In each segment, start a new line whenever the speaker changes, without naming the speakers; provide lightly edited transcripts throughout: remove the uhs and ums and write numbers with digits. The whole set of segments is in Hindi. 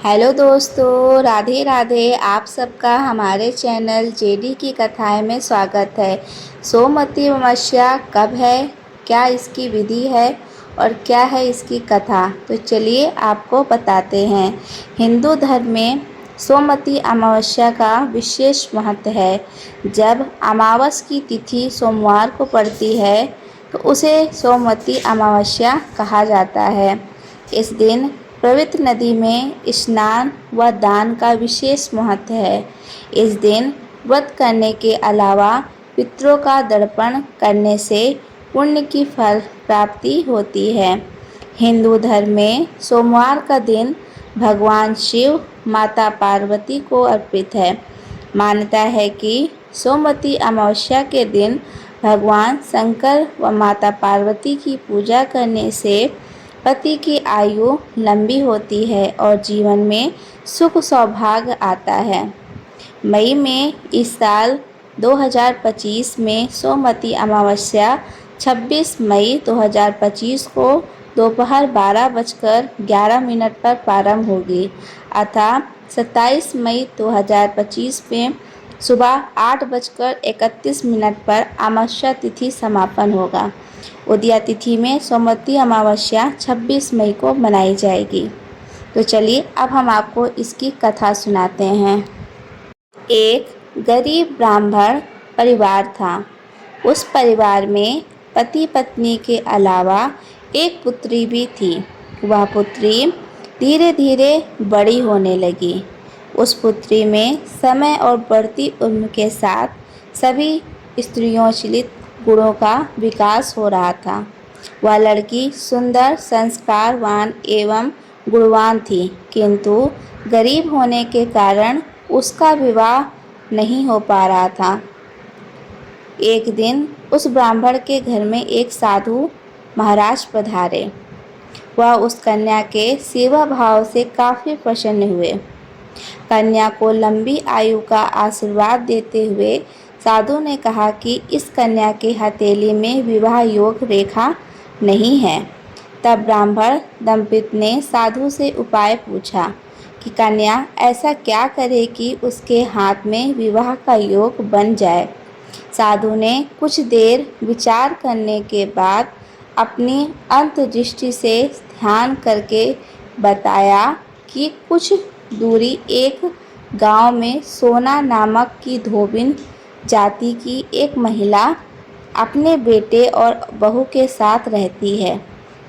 हेलो दोस्तों, राधे राधे। आप सबका हमारे चैनल जेडी की कथाएं में स्वागत है। सोमवती अमावस्या कब है, क्या इसकी विधि है और क्या है इसकी कथा, तो चलिए आपको बताते हैं। हिंदू धर्म में सोमवती अमावस्या का विशेष महत्व है। जब अमावस की तिथि सोमवार को पड़ती है तो उसे सोमवती अमावस्या कहा जाता है। इस दिन पवित्र नदी में स्नान व दान का विशेष महत्व है। इस दिन व्रत करने के अलावा पितरों का तर्पण करने से पुण्य की फल प्राप्ति होती है। हिंदू धर्म में सोमवार का दिन भगवान शिव, माता पार्वती को अर्पित है। मान्यता है कि सोमवती अमावस्या के दिन भगवान शंकर व माता पार्वती की पूजा करने से पति की आयु लंबी होती है और जीवन में सुख सौभाग्य आता है। मई में इस साल 2025 में सोमवती अमावस्या 26 मई 2025 को दोपहर 12:11 पर प्रारंभ होगी, अतः 27 मई 2025 में सुबह 8:31 पर अमावस्या तिथि समापन होगा। उदया तिथि में सोमवती अमावस्या 26 मई को मनाई जाएगी। तो चलिए अब हम आपको इसकी कथा सुनाते हैं। एक गरीब ब्राह्मण परिवार था। उस परिवार में पति पत्नी के अलावा एक पुत्री भी थी। वह पुत्री धीरे धीरे बड़ी होने लगी। उस पुत्री में समय और बढ़ती उम्र के साथ सभी स्त्रियोचित गुणों का विकास हो रहा था। वह लड़की सुंदर, संस्कारवान एवं गुणवान थी, किंतु गरीब होने के कारण उसका विवाह नहीं हो पा रहा था। एक दिन उस ब्राह्मण के घर में एक साधु महाराज पधारे। वह उस कन्या के सेवा भाव से काफ़ी प्रसन्न हुए। कन्या को लंबी आयु का आशीर्वाद देते हुए साधु ने कहा कि इस कन्या के हथेली में विवाह योग रेखा नहीं है। तब ब्राह्मण दंपति ने साधु से उपाय पूछा कि कन्या ऐसा क्या करे कि उसके हाथ में विवाह का योग बन जाए। साधु ने कुछ देर विचार करने के बाद अपनी अंतर्दृष्टि से ध्यान करके बताया कि कुछ दूरी एक गांव में सोना नामक की धोबिन जाति की एक महिला अपने बेटे और बहू के साथ रहती है,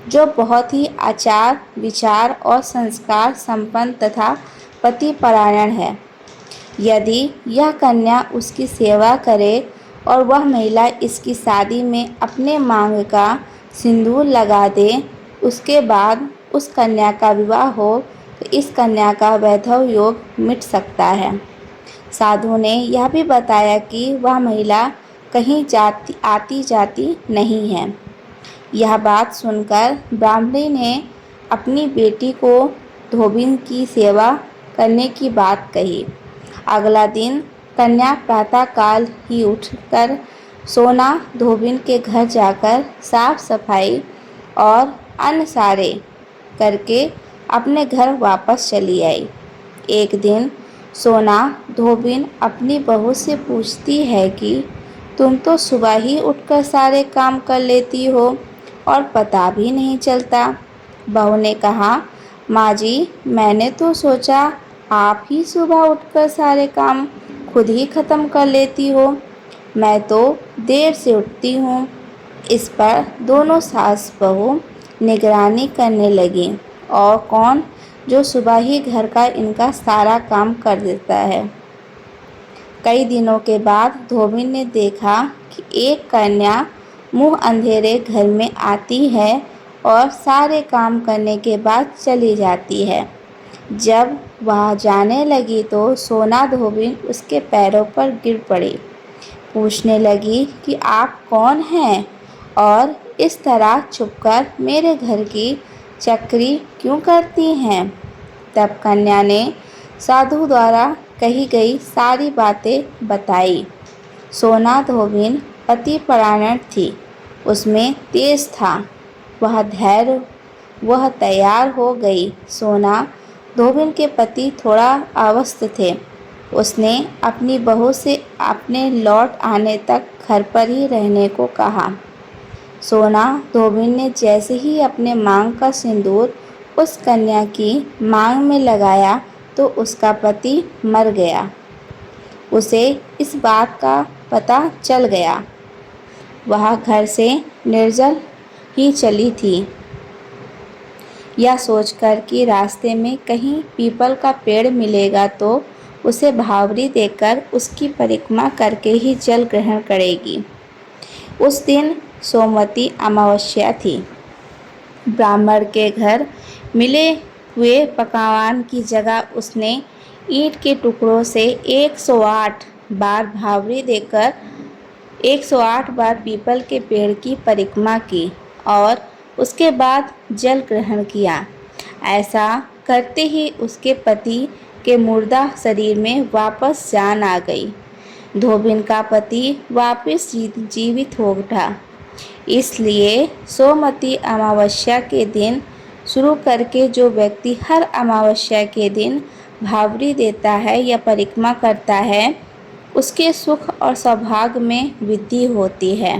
जो बहुत ही आचार विचार और संस्कार संपन्न तथा पतिपरायण है। यदि यह कन्या उसकी सेवा करे और वह महिला इसकी शादी में अपने मांग का सिंदूर लगा दे, उसके बाद उस कन्या का विवाह हो तो इस कन्या का वैधव योग मिट सकता है। साधु ने यह भी बताया कि वह महिला कहीं आती जाती नहीं है। यह बात सुनकर ब्राह्मणी ने अपनी बेटी को धोबिन की सेवा करने की बात कही। अगला दिन कन्या प्रातःकाल ही उठकर सोना धोबिन के घर जाकर साफ सफाई और अन्न सारे करके अपने घर वापस चली आई। एक दिन सोना धोबिन अपनी बहू से पूछती है कि तुम तो सुबह ही उठकर सारे काम कर लेती हो और पता भी नहीं चलता। बहू ने कहा, माँ जी, मैंने तो सोचा आप ही सुबह उठकर सारे काम खुद ही ख़त्म कर लेती हो। मैं तो देर से उठती हूँ। इस पर दोनों सास बहू निगरानी करने लगी और कौन जो सुबह ही घर का इनका सारा काम कर देता है। कई दिनों के बाद धोबिन ने देखा कि एक कन्या मुंह अंधेरे घर में आती है और सारे काम करने के बाद चली जाती है। जब वह जाने लगी तो सोना धोबिन उसके पैरों पर गिर पड़ी। पूछने लगी कि आप कौन हैं और इस तरह छुपकर मेरे घर की चक्री क्यों करती हैं। तब कन्या ने साधु द्वारा कही गई सारी बातें बताई। सोना धोबिन पतिपरायण थी, उसमें तेज था। वह तैयार हो गई। सोना धोबिन के पति थोड़ा अस्वस्थ थे। उसने अपनी बहू से अपने लौट आने तक घर पर ही रहने को कहा। सोना धोबिन ने जैसे ही अपने मांग का सिंदूर उस कन्या की मांग में लगाया तो उसका पति मर गया। उसे इस बात का पता चल गया। वह घर से निर्जल ही चली थी, यह सोचकर कि रास्ते में कहीं पीपल का पेड़ मिलेगा तो उसे भावरी देकर उसकी परिक्रमा करके ही जल ग्रहण करेगी। उस दिन सोमवती अमावस्या थी। ब्राह्मण के घर मिले हुए पकवान की जगह उसने ईंट के टुकड़ों से 108 बार भावरी देकर 108 बार पीपल के पेड़ की परिक्रमा की और उसके बाद जल ग्रहण किया। ऐसा करते ही उसके पति के मुर्दा शरीर में वापस जान आ गई। धोबिन का पति वापस जीवित हो उठा। इसलिए सोमवती अमावस्या के दिन शुरू करके जो व्यक्ति हर अमावस्या के दिन भावरी देता है या परिक्रमा करता है, उसके सुख और सौभाग्य में वृद्धि होती है।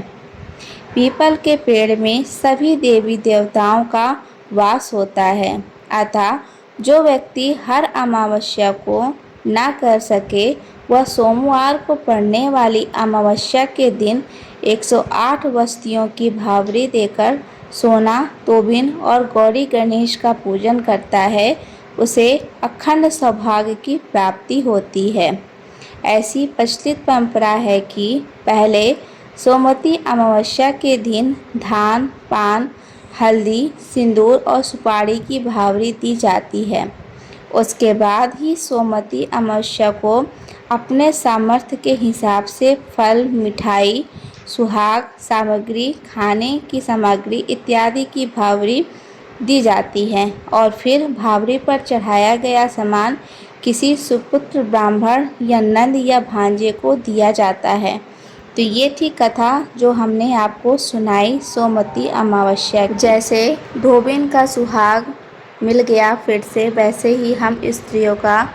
पीपल के पेड़ में सभी देवी देवताओं का वास होता है, अतः जो व्यक्ति हर अमावस्या को ना कर सके वह सोमवार को पड़ने वाली अमावस्या के दिन 108 वस्तुओं की भावरी देकर सोना, धोबिन और गौरी गणेश का पूजन करता है, उसे अखंड सौभाग्य की प्राप्ति होती है। ऐसी प्रचलित परंपरा है कि पहले सोमवती अमावस्या के दिन धान, पान, हल्दी, सिंदूर और सुपारी की भावरी दी जाती है। उसके बाद ही सोमवती अमावस्या को अपने सामर्थ्य के हिसाब से फल, मिठाई, सुहाग सामग्री, खाने की सामग्री इत्यादि की भावरी दी जाती है और फिर भावरी पर चढ़ाया गया सामान किसी सुपुत्र ब्राह्मण या नंद या भांजे को दिया जाता है। तो ये थी कथा जो हमने आपको सुनाई सोमवती अमावस्या। जैसे धोबिन का सुहाग मिल गया फिर से, वैसे ही हम स्त्रियों का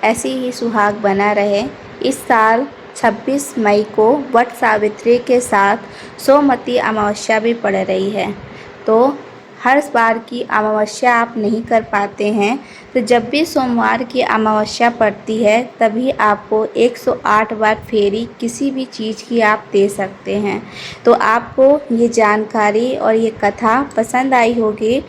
ऐसे ही सुहाग बना रहे। इस साल 26 मई को वट सावित्री के साथ सोमवती अमावस्या भी पड़ रही है। तो हर बार की अमावस्या आप नहीं कर पाते हैं तो जब भी सोमवार की अमावस्या पड़ती है तभी आपको 108 बार फेरी किसी भी चीज़ की आप दे सकते हैं। तो आपको ये जानकारी और ये कथा पसंद आई होगी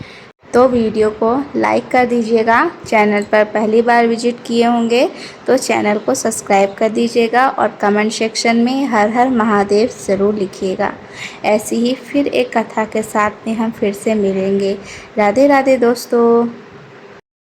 तो वीडियो को लाइक कर दीजिएगा। चैनल पर पहली बार विजिट किए होंगे तो चैनल को सब्सक्राइब कर दीजिएगा और कमेंट सेक्शन में हर हर महादेव ज़रूर लिखिएगा। ऐसी ही फिर एक कथा के साथ में हम फिर से मिलेंगे। राधे राधे दोस्तों।